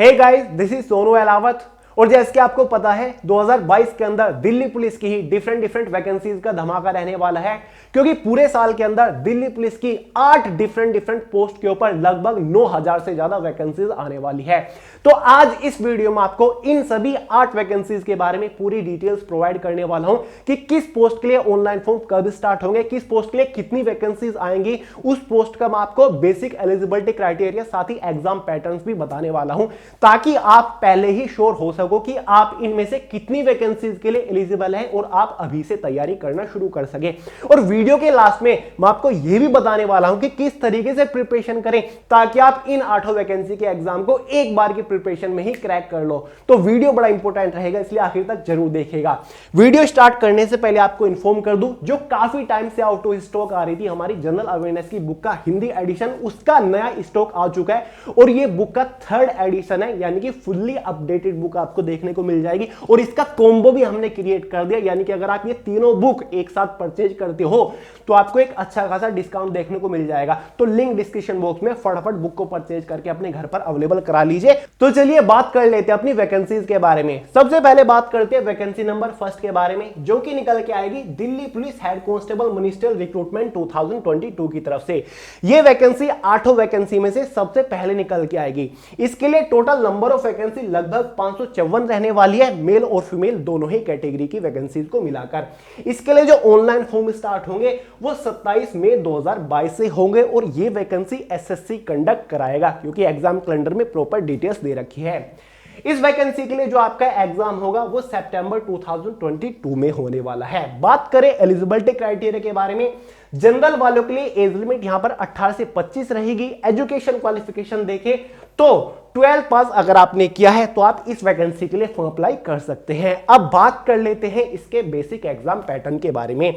Hey guys, this is Sonu Alawat. और जैसे कि आपको पता है 2022 के अंदर दिल्ली पुलिस की ही डिफरेंट वैकेंसीज का धमाका रहने वाला है, क्योंकि पूरे साल के अंदर दिल्ली पुलिस की 8 डिफरेंट पोस्ट के ऊपर लगभग 9000 से ज्यादा वैकेंसीज आने वाली है। तो आज इस वीडियो में आपको इन सभी 8 वैकेंसीज के बारे में पूरी डिटेल्स प्रोवाइड करने वाला हूं कि किस पोस्ट के लिए ऑनलाइन फॉर्म कब स्टार्ट होंगे, किस पोस्ट के लिए कितनी वैकेंसीज आएंगी, उस पोस्ट का मैं आपको बेसिक एलिजिबिलिटी क्राइटेरिया साथ ही एग्जाम पैटर्न्स भी बताने वाला हूं, ताकि आप पहले ही श्योर हो सको कि आप इनमें से कितनी वैकेंसीज के लिए एलिजिबल हैं और आप अभी से तैयारी करना शुरू कर सके। और वीडियो के लास्ट में मैं आपको यह भी बताने वाला हूं कि किस तरीके से प्रिपरेशन करें ताकि आप इन 8 वैकेंसी के एग्जाम को एक बार की प्रिपरेशन में ही क्रैक कर लो। तो वीडियो बड़ा इंपॉर्टेंट रहेगा, इसलिए आखिर तक जरूर देखिएगा। वीडियो स्टार्ट करने से पहले आपको इन्फॉर्म कर दूं, जो काफी टाइम से आउट ऑफ स्टॉक आ रही थी हमारी जनरल अवेयरनेस की बुक का हिंदी एडिशन, उसका नया स्टॉक आ चुका है और यह बुक का 3rd एडिशन है, यानी कि फुल्ली अपडेटेड बुक आपको देखने को मिल जाएगी। और इसका कॉम्बो भी हमने क्रिएट कर दिया, यानी कि अगर आप ये तीनों बुक एक साथ परचेज करते हो तो आपको एक अच्छा खासा डिस्काउंट देखने को मिल जाएगा। तो लिंक डिस्क्रिप्शन बॉक्स में, फटाफट बुक को परचेज करके अपने घर पर अवेलेबल करा लीजिए। तो चलिए बात कर लेते हैं अपनी वैकेंसीज के बारे में। सबसे पहले बात करते हैं वैकेंसी नंबर 1 के बारे में, जो कि निकल के आएगी Delhi police head constable ministerial recruitment 2022 की तरफ से। यह वैकेंसी 8 वैकेंसी में से सबसे पहले निकल के आएगी। इसके लिए टोटल नंबर ऑफ वैकेंसी लगभग 554 रहने वाली है, मेल और फीमेल दोनों ही कैटेगरी की वैकेंसीज को मिलाकर। इसके लिए जो ऑनलाइन फॉर्म स्टार्ट होंगे वो 27 मई 2022 से होंगे और ये वैकेंसी एसएससी कंडक्ट कराएगा, क्योंकि एग्जाम कैलेंडर में प्रॉपर डिटेल्स दे रखी है। इस वैकेंसी के लिए जो आपका एग्जाम होगा वो सितंबर 2022 में होने वाला है। बात करें एलिजिबिलिटी क्राइटेरिया के बारे में, जनरल वालों के लिए एज लिमिट यहां पर 18 से 25 रहेगी। एजुकेशन क्वालिफिकेशन देखें तो 12 पास अगर आपने किया है तो आप इस वैकेंसी के लिए फॉर्म अप्लाई कर सकते हैं। अब बात कर लेते हैं इसके बेसिक एग्जाम पैटर्न के बारे में।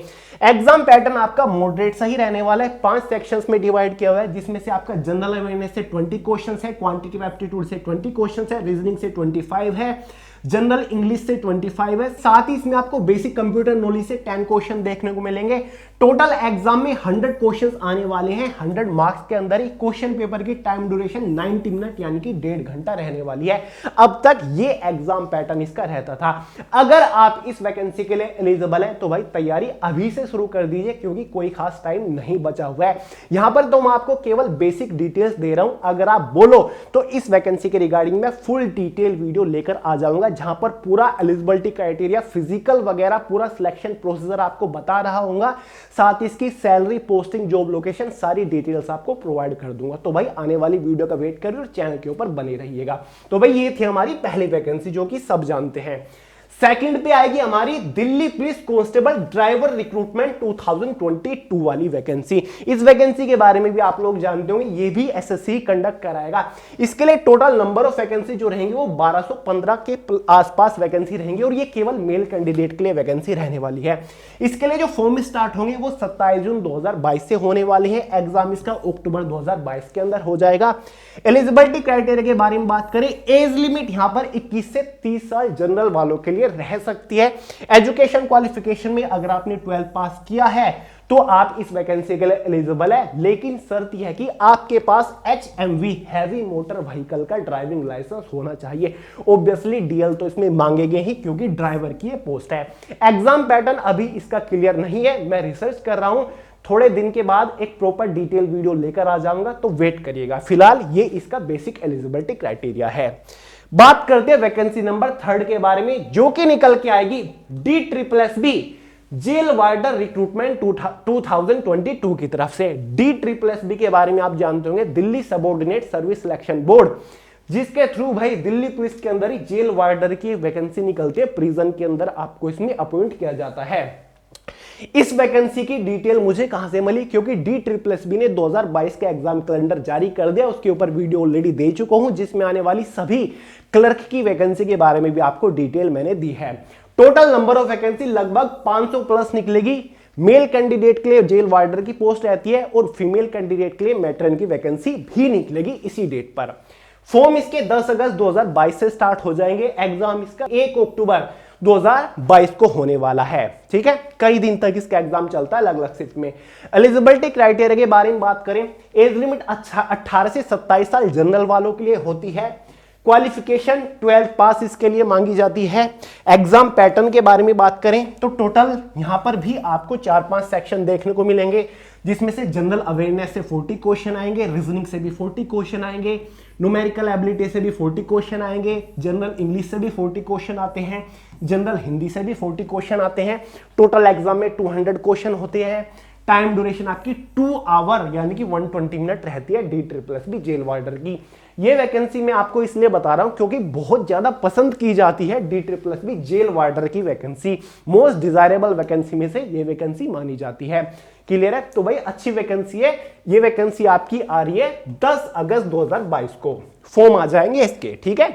एग्जाम पैटर्न आपका मॉडरेट सही रहने वाला है। 5 सेक्शंस में डिवाइड किया हुआ है, जिसमें से आपका जनरल अवेयरनेस से 20 क्वेश्चंस है, क्वांटिटेटिव एप्टीट्यूड से 20 क्वेश्चंस है, रीजनिंग से 25 है, जनरल इंग्लिश से 25 है, साथ ही इसमें आपको बेसिक कंप्यूटर नॉलेज से 10 क्वेश्चन देखने को मिलेंगे। टोटल एग्जाम में 100 क्वेश्चंस आने वाले हैं। 100 मार्क्स के अंदर ही क्वेश्चन पेपर की टाइम ड्यूरेशन 90 मिनट यानी कि 1.5 घंटा रहने वाली है। अब तक ये एग्जाम पैटर्न इसका रहता था। अगर आप इस वैकेंसी के लिए एलिजिबल हैं तो भाई तैयारी अभी से शुरू कर दीजिए, क्योंकि कोई खास टाइम नहीं बचा हुआ है। यहां पर तो मैं आपको केवल बेसिक डिटेल्स दे रहा हूं। अगर आप बोलो तो इस वैकेंसी के रिगार्डिंग में फुल डिटेल वीडियो लेकर आ जाऊंगा, जहां पर पूरा एलिजिबिलिटी क्राइटेरिया, फिजिकल वगैरह पूरा सिलेक्शन प्रोसीजर आपको बता रहा हूंगा, साथ ही इसकी सैलरी, पोस्टिंग, जॉब लोकेशन सारी डिटेल्स आपको प्रोवाइड कर दूंगा। तो भाई आने वाली वीडियो का वेट करिए और चैनल के ऊपर बने रहिएगा। तो भाई ये थी हमारी पहली वैकेंसी, जो कि सब जानते हैं। सेकंड पे आएगी हमारी Delhi police constable driver recruitment 2022 वाली वैकेंसी। इस वैकेंसी के बारे में भी आप लोग जानते होंगे, ये भी एसएससी कंडक्ट कराएगा। इसके लिए टोटल नंबर ऑफ वैकेंसी जो रहेंगे वो 1215 के आसपास वैकेंसी रहेंगी और ये केवल मेल कैंडिडेट के लिए वैकेंसी रहने वाली है। इसके लिए जो फॉर्म स्टार्ट होंगे वो 27 जून 2022 से होने वाले हैं। एग्जाम इसका अक्टूबर 2022 के अंदर हो जाएगा। एलिजिबिलिटी क्राइटेरिया के बारे में बात करें, एज लिमिट यहां पर 21 से 30 साल जनरल वालों के लिए रह सकती है। एजुकेशन क्वालिफिकेशन में अगर आपने 12 पास किया है तो आप इस वैकेंसी के लिए एलिजिबल है, लेकिन शर्त यह है कि आपके पास HMV हैवी मोटर व्हीकल का ड्राइविंग लाइसेंस होना चाहिए। ऑब्वियसली डीएल तो इसमें मांगेंगे ही, क्योंकि ड्राइवर की ये पोस्ट है। एग्जाम पैटर्न अभी इसका क्लियर नहीं है, मैं रिसर्च कर रहा हूं, थोड़े दिन के बाद एक प्रॉपर डिटेल वीडियो लेकर आ जाऊंगा, तो वेट करिएगा। फिलहाल ये इसका बेसिक एलिजिबिलिटी क्राइटेरिया है। बात करते हैं वैकेंसी नंबर 3 के बारे में, जो कि निकल के आएगी DSSB जेल वार्डर रिक्रूटमेंट 2022 की तरफ से। DSSB के बारे में आप जानते होंगे, Delhi subordinate service selection board, जिसके थ्रू भाई दिल्ली पुलिस के अंदर ही जेल वार्डर की वैकेंसी निकलती है। प्रिजन के अंदर आपको इसमें अपॉइंट किया जाता है। इस वैकेंसी की डिटेल मुझे कहां से मिली, क्योंकि DSSB ने 2022 का एग्जाम कैलेंडर जारी कर दिया। उसके ऊपर वीडियो ऑलरेडी दे चुका हूं, जिसमें आने वाली सभी क्लर्क की वैकेंसी के बारे में भी आपको डिटेल मैंने दी है। टोटल नंबर ऑफ वैकेंसी लगभग 500 प्लस निकलेगी। मेल कैंडिडेट के लिए जेल वार्डर की पोस्ट रहती है और फीमेल कैंडिडेट के लिए मैट्रन की वैकेंसी भी निकलेगी इसी डेट पर। फॉर्म इसके 10 अगस्त 2022 से स्टार्ट हो जाएंगे। एग्जाम इसका 1 अक्टूबर 2022 को होने वाला है। ठीक है, कई दिन तक इसका एग्जाम चलता है अलग अलग शिफ्ट में। एलिजिबिलिटी क्राइटेरिया के बारे में बात करें, एज लिमिट 18 से 27 साल जनरल वालों के लिए होती है। क्वालिफिकेशन 12th पास इसके लिए मांगी जाती है। एग्जाम पैटर्न के बारे में बात करें तो टोटल यहां पर भी आपको 4-5 सेक्शन देखने को मिलेंगे, जिसमें से जनरल अवेयरनेस से 40 क्वेश्चन आएंगे, रीजनिंग से भी 40 क्वेश्चन आएंगे, न्यूमेरिकल एबिलिटी से भी 40 क्वेश्चन आएंगे, जनरल इंग्लिश से भी 40 क्वेश्चन आते हैं, जनरल हिंदी से भी 40 क्वेश्चन आते हैं। टोटल एग्जाम में 200 क्वेश्चन होते हैं। टाइम ड्यूरेशन आपकी 2 आवर यानी कि 120 मिनट रहती है DSSB जेल वार्डर की। ये वैकेंसी मैं आपको इसलिए बता रहा हूं क्योंकि बहुत ज्यादा पसंद की जाती है DSSB जेल वार्डर की वैकेंसी। मोस्ट डिजायरेबल वैकेंसी में से ये वैकेंसी मानी जाती है। क्लियर है? तो भाई अच्छी वैकेंसी है। ये वैकेंसी आपकी आ रही है 10 अगस्त 2022 को। फॉर्म आ जाएंगे इसके, ठीक है।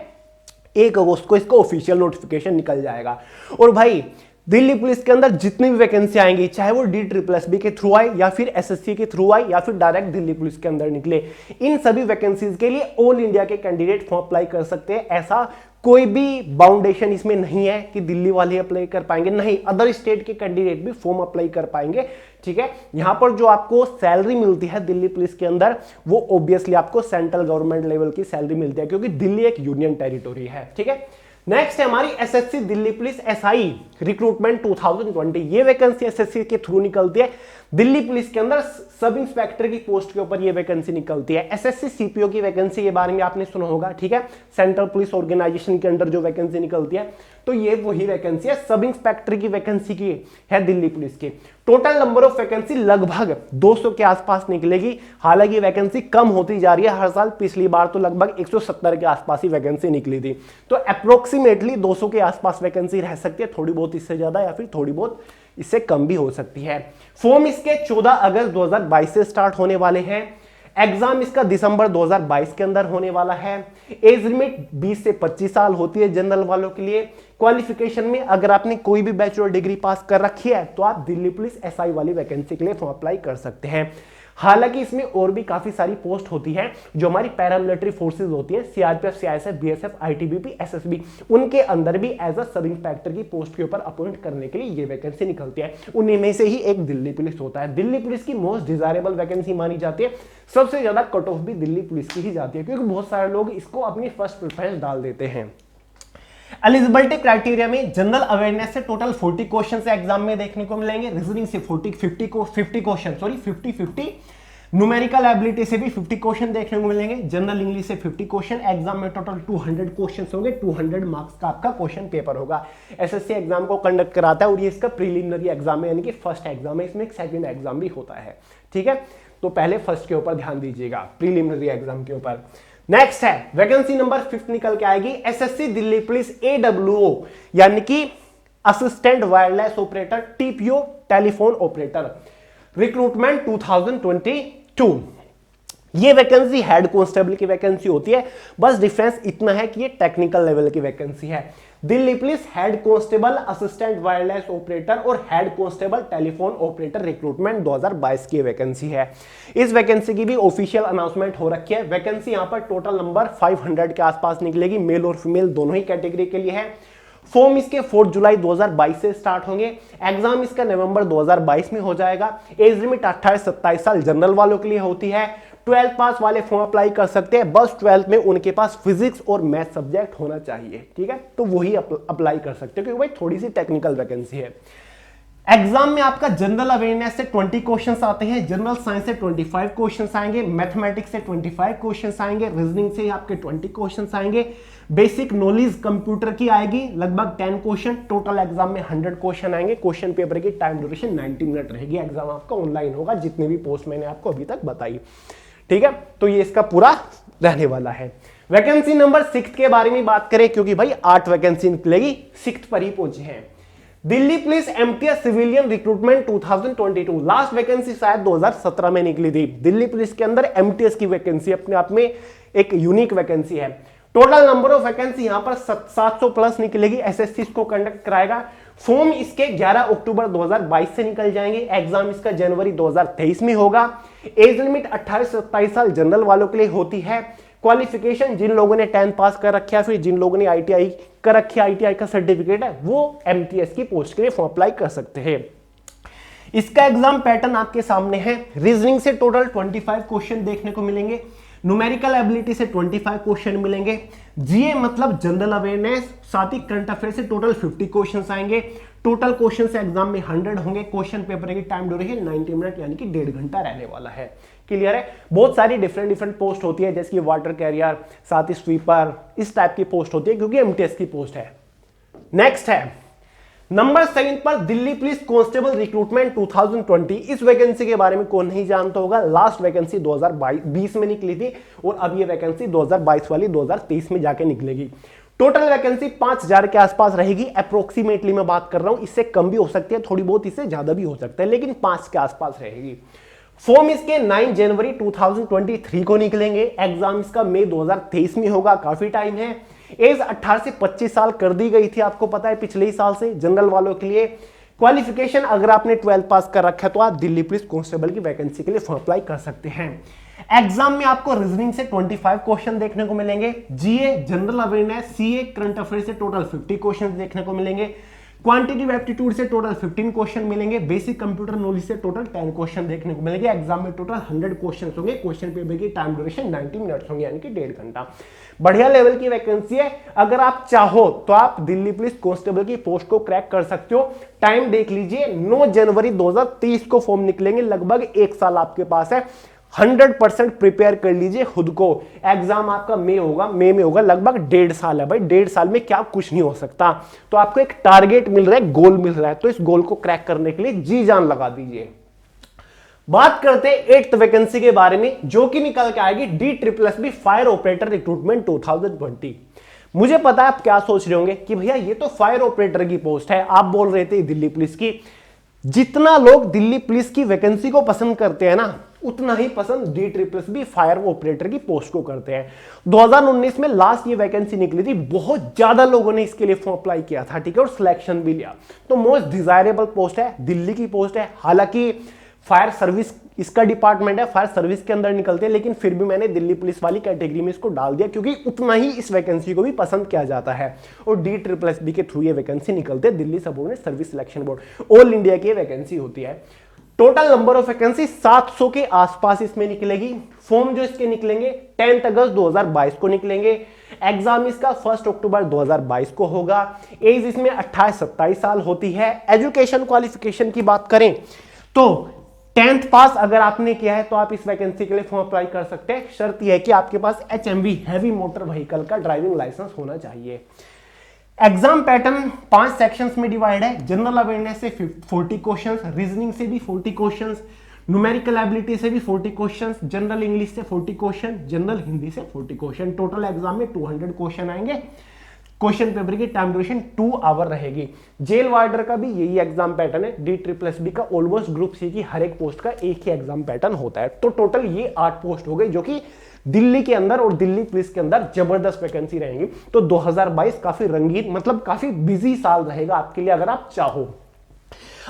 1 अगस्त को इसको ऑफिशियल नोटिफिकेशन निकल जाएगा। और भाई दिल्ली पुलिस के अंदर जितनी भी वैकेंसी आएंगी, चाहे वो DSSB के थ्रू आए या फिर SSC के थ्रू आए या फिर डायरेक्ट दिल्ली पुलिस के अंदर निकले, इन सभी वैकेंसीज के लिए ऑल इंडिया के कैंडिडेट फॉर्म अप्लाई कर सकते हैं। ऐसा कोई भी बाउंडेशन इसमें नहीं है कि दिल्ली वाले अप्लाई कर पाएंगे, नहीं, अदर स्टेट के कैंडिडेट भी फॉर्म अप्लाई कर पाएंगे, ठीक है। यहां पर जो आपको सैलरी मिलती है दिल्ली पुलिस के अंदर, वो ऑब्वियसली आपको सेंट्रल गवर्नमेंट लेवल की सैलरी मिलती है, क्योंकि दिल्ली एक यूनियन टेरिटोरी है, ठीक है। नेक्स्ट है हमारी SSC Delhi police SI recruitment 2020। ये वैकेंसी SSC के थ्रू निकलती है। दिल्ली पुलिस के अंदर सब इंस्पेक्टर की पोस्ट के ऊपर ये वैकेंसी निकलती है। SSC CPO की वैकेंसी के बारे में आपने सुना होगा, ठीक है। सेंट्रल पुलिस ऑर्गेनाइजेशन के अंदर जो वैकेंसी निकलती है, तो ये वही वैकेंसी है। सब इंस्पेक्टर की वैकेंसी की है दिल्ली पुलिस की। टोटल नंबर ऑफ वैकेंसी लगभग 200 के आसपास निकलेगी। हालांकि वैकेंसी कम होती जा रही है हर साल। पिछली बार तो लगभग 170 के आसपास ही वैकेंसी निकली थी। तो अप्रोक्सीमेटली 200 के आसपास वैकेंसी रह सकती है, थोड़ी बहुत इससे ज्यादा या फिर थोड़ी बहुत इससे कम भी हो सकती है। फॉर्म इसके 14 अगस्त 2022 से स्टार्ट होने वाले हैं। एग्जाम इसका दिसंबर 2022 के अंदर होने वाला है। एज लिमिट 20 से 25 साल होती है जनरल वालों के लिए। क्वालिफिकेशन में अगर आपने कोई भी बैचलर डिग्री पास कर रखी है तो आप दिल्ली पुलिस SI वाली वैकेंसी के लिए फॉर्म अप्लाई कर सकते हैं। हालांकि इसमें और भी काफी सारी पोस्ट होती है जो हमारी पैरामिलिट्री फोर्सेज होती है, CRPF, CISF, BSF, ITBP, SSB, उनके अंदर भी एज अ सब इंस्पेक्टर की पोस्ट के ऊपर अपॉइंट करने के लिए ये वैकेंसी निकलती है। उन्हीं में से ही एक दिल्ली पुलिस होता है। दिल्ली पुलिस की मोस्ट डिजायरेबल वैकेंसी मानी जाती है। सबसे ज्यादा कट ऑफ भी दिल्ली पुलिस की ही जाती है, क्योंकि बहुत सारे लोग इसको अपनी फर्स्ट प्रेफरेंस डाल देते हैं। एलिजिबिलिटी क्राइटेरिया में जनरल अवेयरनेस से टोटल 40 क्वेश्चन एग्जाम में देखने को मिलेंगे। रीजनिंग से 50 क्वेश्चन, न्यूमेरिकल एबिलिटी से भी 50 क्वेश्चन देखने को मिलेंगे। जनरल इंग्लिश से 50 क्वेश्चन। एग्जाम में टोटल 200 क्वेश्चन होंगे। 200 मार्क्स का आपका क्वेश्चन पेपर होगा। SSC एग्जाम को कंडक्ट कराता है और ये इसका प्रीलिमिनरी एग्जाम है, यानी कि फर्स्ट एग्जाम है। इसमें एक सेकंड एग्जाम भी होता है, ठीक है। तो पहले फर्स्ट के ऊपर ध्यान दीजिएगा, प्रीलिमिनरी एग्जाम के ऊपर। नेक्स्ट है वैकेंसी नंबर 5 निकल के आएगी। SSC दिल्ली पुलिस AWO यानी कि assistant wireless operator, TPO telephone operator, recruitment 2022। ये वैकेंसी हेड कांस्टेबल की वैकेंसी होती है। बस डिफरेंस इतना है कि ये टेक्निकल लेवल की वैकेंसी है। Delhi police head constable, assistant wireless operator और head constable telephone operator recruitment 2022 की वैकेंसी है। इस वैकेंसी की भी ऑफिशियल अनाउंसमेंट हो रखी है। वैकेंसी यहां पर टोटल नंबर 500 के आसपास निकलेगी। मेल और फीमेल दोनों ही कैटेगरी के लिए है। फॉर्म इसके 4 जुलाई 2022 से स्टार्ट होंगे। एग्जाम इसका नवंबर 2022 में हो जाएगा। एज लिमिट 28 से 27 साल जनरल वालों के लिए होती है। 12th पास वाले फॉर्म अप्लाई कर सकते हैं। बस 12th में उनके पास फिजिक्स और मैथ सब्जेक्ट होना चाहिए, ठीक है। तो वही अप्लाई कर सकते हैं, क्योंकि भाई थोड़ी सी टेक्निकल वैकेंसी है। एग्जाम में आपका जनरल अवेयरनेस से 20 क्वेश्चंस आते हैं, जनरल साइंस से 25 क्वेश्चंस आएंगे, मैथमेटिक्स से 25 क्वेश्चंस आएंगे, रीजनिंग से आपके 20 क्वेश्चंस आएंगे, बेसिक नॉलेज कंप्यूटर की आएगी लगभग 10 क्वेश्चन। टोटल एग्जाम में 100 क्वेश्चन आएंगे। क्वेश्चन पेपर की टाइम ड्यूरेशन 90 मिनट रहेगी। एग्जाम आपका ऑनलाइन होगा, जितने भी पोस्ट मैंने आपको अभी तक बताई, ठीक है। तो ये इसका पूरा रहने वाला है। वैकेंसी नंबर 6 के बारे में बात करें, क्योंकि भाई 8 वैकेंसी निकलेगी, 6 पर ही पहुंचे हैं। Delhi police MTS civilian recruitment 2022। Last vacancy शायद 2017 में निकली थी। दिल्ली पुलिस के अंदर MTS की वैकेंसी अपने आप में एक यूनिक वैकेंसी है। टोटल नंबर ऑफ वैकेंसी यहां पर 700 प्लस निकलेगी। SSC इसको कंडक्ट कराएगा। फॉर्म इसके 11 अक्टूबर 2022 से निकल जाएंगे। एग्जाम इसका जनवरी 2023 में होगा। एज लिमिट 28 से 27 साल जनरल वालों के लिए होती है। क्वालिफिकेशन जिन लोगों ने 10th पास कर रखा है, फिर जिन लोगों ने ITI कर रखी है, ITI का सर्टिफिकेट है, वो MTS की पोस्ट के लिए फॉर्म अप्लाई कर सकते हैं। इसका एग्जाम पैटर्न आपके सामने है। रीजनिंग से टोटल 25 क्वेश्चन देखने को मिलेंगे। न्यूमेरिकल एबिलिटी से 25 क्वेश्चन मिलेंगे। जीए मतलब जनरल अवेयरनेस, साथ ही करंट अफेयर से टोटल 50 क्वेश्चंस आएंगे। टोटल क्वेश्चन से एग्जाम में 100 होंगे। क्वेश्चन पेपर की टाइम ड्यूरेशन 90 मिनट यानी कि 1.5 घंटा रहने वाला है। क्लियर है? बहुत सारी डिफरेंट पोस्ट होती है, जैसे कि वाटर कैरियर, साथ ही स्वीपर, इस टाइप की पोस्ट होती है क्योंकि एमटीएस की पोस्ट है। नेक्स्ट है नंबर 7 पर दिल्ली पुलिस कांस्टेबल रिक्रूटमेंट 2020। इस वैकेंसी के बारे में कौन नहीं जानता होगा। लास्ट वैकेंसी 2020 में निकली थी और अब ये वैकेंसी 2022 वाली 2023 में जाके निकलेगी। टोटल वैकेंसी 5000 के आसपास रहेगी, अप्रोक्सीमेटली मैं बात कर रहा हूं। इससे कम भी हो सकती है, थोड़ी बहुत इससे ज्यादा भी हो सकता है, लेकिन 5 के आसपास रहेगी। फॉर्म इसके 9 जनवरी 2023 को निकलेंगे। एग्जाम इसका मई 2023 में होगा, काफी टाइम है। एज 18 से 25 साल कर दी गई थी, आपको पता है, पिछले ही साल से जनरल वालों के लिए। क्वालिफिकेशन अगर आपने 12th पास कर रखा है तो आप दिल्ली पुलिस कांस्टेबल की वैकेंसी के लिए फॉर्म अप्लाई कर सकते हैं। एग्जाम में आपको रीजनिंग से 25 क्वेश्चन देखने को मिलेंगे। GA, general awareness, CA, current affair से टोटल 50 क्वेश्चन देखने को मिलेंगे। क्वांटिटेटिव एप्टीट्यूड से टोटल 15 क्वेश्चन मिलेंगे। बेसिक कंप्यूटर नॉलेज से टोटल 10 क्वेश्चन देखने को मिलेंगे। एग्जाम में टोटल 100 क्वेश्चन होंगे। क्वेश्चन पेपर की टाइम ड्यूरेशन 90 मिनट्स होंगे यानी कि 1.5 घंटा। बढ़िया लेवल की वैकेंसी है। अगर आप चाहो तो आप दिल्ली पुलिस कांस्टेबल की पोस्ट को क्रैक कर सकते हो। टाइम देख लीजिए, 9 जनवरी 2023 को फॉर्म निकलेंगे। लगभग 1 साल आपके पास है। 100% प्रिपेयर कर लीजिए खुद को। एग्जाम आपका मई में होगा। लगभग 1.5 साल है भाई। 1.5 साल में क्या कुछ नहीं हो सकता। तो आपको एक टारगेट मिल रहा है, गोल मिल रहा है, तो इस गोल को क्रैक करने के लिए जी जान लगा दीजिए। बात करते हैं 8th वैकेंसी के बारे में, जो कि निकल के आएगी DSSB फायर ऑपरेटर रिक्रूटमेंट 2020। मुझे पता है आप क्या सोच रहे होंगे कि भैया ये तो फायर ऑपरेटर की पोस्ट है, आप बोल रहे थे दिल्ली पुलिस की। जितना लोग दिल्ली पुलिस की वैकेंसी को पसंद करते हैं ना, उतना ही पसंद DSSB फायर ऑपरेटर की पोस्ट को करते हैं। 2019 में लास्ट ये वैकेंसी निकली थी, बहुत ज्यादा लोगों ने इसके लिए फॉर्म अप्लाई किया था, ठीक है, और सिलेक्शन भी लिया। तो मोस्ट डिजायरेबल पोस्ट है, दिल्ली की पोस्ट है। हालांकि फायर सर्विस इसका डिपार्टमेंट है, फायर सर्विस के अंदर निकलते हैं, लेकिन फिर भी मैंने दिल्ली पुलिस वाली कैटेगरी में इसको डाल दिया क्योंकि उतना ही इस वैकेंसी को भी पसंद किया जाता है। और DSSB के थ्रू ये वैकेंसी निकलते हैं, Delhi subordinate service selection board, all India की वैकेंसी होती है। टोटल नंबर ऑफ वैकेंसी 700 के आसपास इसमें निकलेगी। फॉर्म जो इसके निकलेंगे 10 अगस्त 2022 को निकलेंगे। एग्जाम इसका 1 अक्टूबर 2022 को होगा। एज इसमें 28-27 साल होती है। एजुकेशन क्वालिफिकेशन की बात करें तो 10th पास अगर आपने किया है तो आप इस वैकेंसी के लिए फॉर्म अप्लाई कर सकते हैं। शर्त यह है कि आपके पास HMV हैवी मोटर व्हीकल का ड्राइविंग लाइसेंस होना चाहिए। एग्जाम पैटर्न 5 सेक्शंस में डिवाइड है। जनरल अवेयरनेस से 40 क्वेश्चंस, रीजनिंग से भी 40 क्वेश्चंस, न्यूमेरिकल एबिलिटी से भी 40 क्वेश्चंस, जनरल इंग्लिश से 40 क्वेश्चन, जनरल हिंदी से 40 क्वेश्चन। टोटल एग्जाम में 200 क्वेश्चन आएंगे। क्वेश्चन पेपर की टाइम ड्यूरेशन 2 आवर रहेगी। जेल वार्डर का भी यही एग्जाम पैटर्न है। DSSB का ऑलमोस्ट ग्रुप सी की हर एक पोस्ट का एक ही एग्जाम पैटर्न होता है। तो टोटल ये 8 पोस्ट हो गई जो कि दिल्ली के अंदर और दिल्ली पुलिस के अंदर जबरदस्त वैकेंसी रहेंगी। तो 2022 काफी रंगीन, मतलब काफी बिजी साल रहेगा आपके लिए अगर आप चाहो।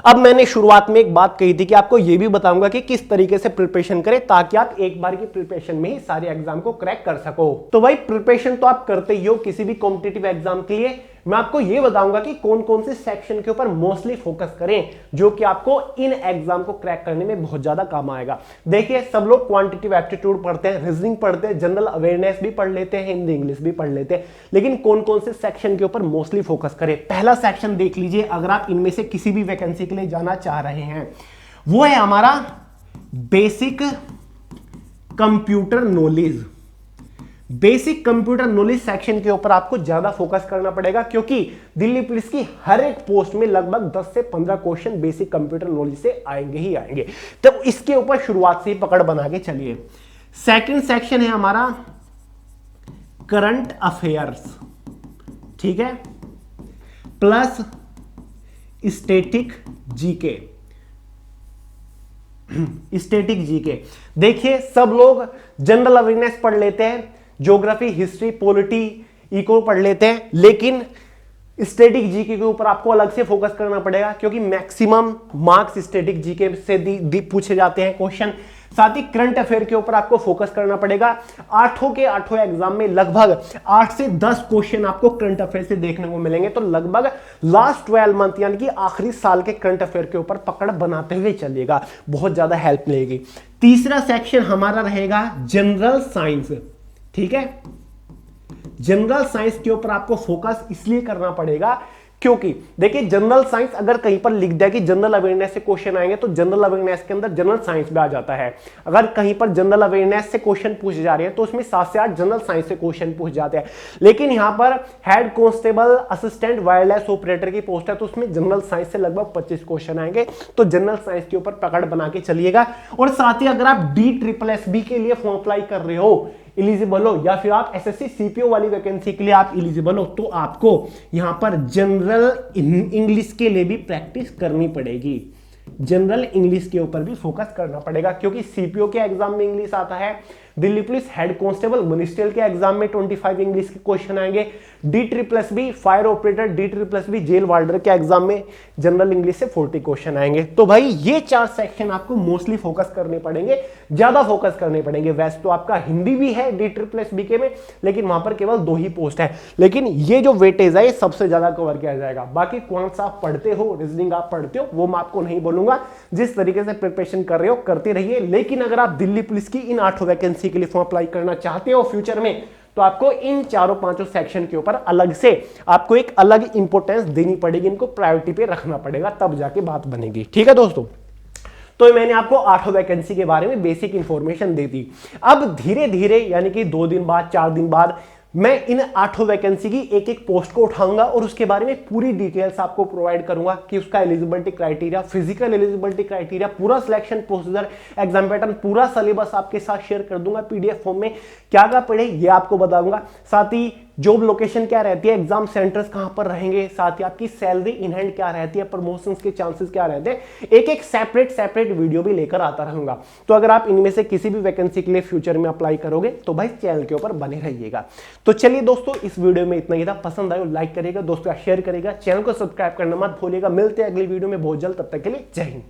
अब मैंने शुरुआत में एक बात कही थी कि आपको यह भी बताऊंगा कि किस तरीके से प्रिपरेशन करें ताकि आप एक बार की प्रिपरेशन में ही सारे एग्जाम को क्रैक कर सको। तो भाई प्रिपरेशन तो आप करते ही हो किसी भी कॉम्पिटिटिव एग्जाम के लिए। मैं आपको यह बताऊंगा कि कौन कौन से सेक्शन के ऊपर मोस्टली फोकस करें जो कि आपको इन एग्जाम को क्रैक करने में बहुत ज्यादा काम आएगा। देखिए, सब लोग क्वांटिटेटिव एप्टीट्यूड पढ़ते हैं, रीजनिंग पढ़ते हैं, जनरल अवेयरनेस भी पढ़ लेते हैं, हिंदी इंग्लिश भी पढ़ लेते हैं, लेकिन कौन कौन से सेक्शन के ऊपर मोस्टली फोकस करें। पहला सेक्शन देख लीजिए, अगर आप इनमें से किसी भी वैकेंसी के लिए जाना चाह रहे हैं, वो है हमारा basic computer knowledge. Basic computer knowledge section के ऊपर आपको ज्यादा फोकस करना पड़ेगा क्योंकि दिल्ली पुलिस की हर एक पोस्ट में लगभग 10 से 15 क्वेश्चन बेसिक कंप्यूटर नॉलेज से आएंगे ही आएंगे। तो इसके ऊपर शुरुआत से ही पकड़ बना के चलिए। सेकंड सेक्शन है हमारा करंट अफेयर्स, ठीक है, plus static GK. Static GK देखिए, सब लोग जनरल अवेयरनेस पढ़ लेते हैं, ज्योग्राफी, हिस्ट्री, पॉलिटी, इको पढ़ लेते हैं, लेकिन स्टैटिक जीके के ऊपर आपको अलग से फोकस करना पड़ेगा क्योंकि मैक्सिमम मार्क्स स्टैटिक जीके से पूछे जाते हैं क्वेश्चन। साथ ही करंट अफेयर के ऊपर आपको फोकस करना पड़ेगा। आठों के आठों एग्जाम में लगभग 8 से 10 क्वेश्चन आपको करंट अफेयर से देखने को मिलेंगे। तो लगभग लास्ट 12 मंथ यानी कि आखिरी साल के करंट अफेयर के ऊपर पकड़ बनाते हुए चलिएगा, बहुत ज्यादा हेल्प मिलेगी। तीसरा सेक्शन हमारा रहेगा जनरल साइंस। ठीक है, जनरल साइंस के ऊपर आपको फोकस इसलिए करना पड़ेगा क्योंकि देखिए जनरल साइंस अगर कहीं पर लिख दिया कि जनरल अवेयरनेस से क्वेश्चन आएंगे तो जनरल अवेयरनेस के अंदर जनरल साइंस भी आ जाता है। अगर कहीं पर जनरल अवेयरनेस से क्वेश्चन पूछे जा रहे हैं तो उसमें 7 से 8 जनरल साइंस से क्वेश्चन पूछ जाते हैं। लेकिन यहां पर head constable assistant wireless operator की पोस्ट है तो उसमें जनरल साइंस से लगभग 25 क्वेश्चन आएंगे। तो जनरल साइंस के ऊपर पकड़ बना के चलिएगा। और साथ ही अगर आप DSSB के लिए फॉर्म अप्लाई कर रहे हो, एलिजिबल हो, या फिर आप SSC CPO वाली वैकेंसी के लिए आप एलिजिबल हो, तो आपको यहां पर जनरल इंग्लिश के लिए भी प्रैक्टिस करनी पड़ेगी। जनरल इंग्लिश के ऊपर भी फोकस करना पड़ेगा क्योंकि CPO के एग्जाम में इंग्लिश आता है, Delhi police head constable ministerial के एग्जाम में 25 इंग्लिश के क्वेश्चन आएंगे, DSSB fire operator, DSSB jail warder के एग्जाम में जनरल इंग्लिश से 40 क्वेश्चन आएंगे। तो भाई ये 4 सेक्शन आपको मोस्टली फोकस करने पड़ेंगे, ज्यादा फोकस करने पड़ेंगे। वैसे तो आपका हिंदी भी है DSSB के में, लेकिन वहां पर केवल 2 ही पोस्ट है, लेकिन ये जो वेटेज है ये सबसे ज्यादा कवर किया जाएगा। बाकी कौन सा आप पढ़ते हो, रीजनिंग आप पढ़ते हो, वो मैं आपको नहीं बोलूंगा। जिस तरीके से प्रिपरेशन कर रहे हो करते रहिए, लेकिन अगर आप दिल्ली पुलिस की इन 8 वैकेंसी के लिए फॉर्म अप्लाई करना चाहते हो फ्यूचर में, तो आपको इन 4-5 सेक्शन के ऊपर अलग से आपको एक अलग इंपोर्टेंस देनी पड़ेगी, इनको प्रायोरिटी पे रखना पड़ेगा, तब जाके बात बनेगी। ठीक है दोस्तों, तो मैंने आपको 8 वैकेंसी के बारे में बेसिक इंफॉर्मेशन दे दी। अब धीरे धीरे यानी कि 2 दिन बाद 4 दिन बाद मैं इन 8 वैकेंसी की एक एक पोस्ट को उठाऊंगा और उसके बारे में पूरी डिटेल्स आपको प्रोवाइड करूंगा कि उसका eligibility criteria, physical eligibility criteria, पूरा सिलेक्शन प्रोसीजर, एग्जाम पैटर्न, पूरा सिलेबस आपके साथ शेयर कर दूंगा PDF फॉर्म में। क्या क्या पढ़े ये आपको बताऊंगा। साथ ही जॉब लोकेशन क्या रहती है, एग्जाम सेंटर्स कहां पर रहेंगे, साथ ही आपकी सैलरी इन हैंड क्या रहती है, प्रमोशंस के चांसेस क्या रहते हैं, एक एक सेपरेट वीडियो भी लेकर आता रहूंगा। तो अगर आप इनमें से किसी भी वैकेंसी के लिए फ्यूचर में अप्लाई करोगे तो भाई चैनल के ऊपर बने रहिएगा। तो चलिए दोस्तों, इस वीडियो में इतना ही था। पसंद आए लाइक करेगा, दोस्तों शेयर करेगा, चैनल को सब्सक्राइब करना मत भूलिएगा। मिलते हैं अगली वीडियो में बहुत जल्द, तब तक के लिए जय हिंद।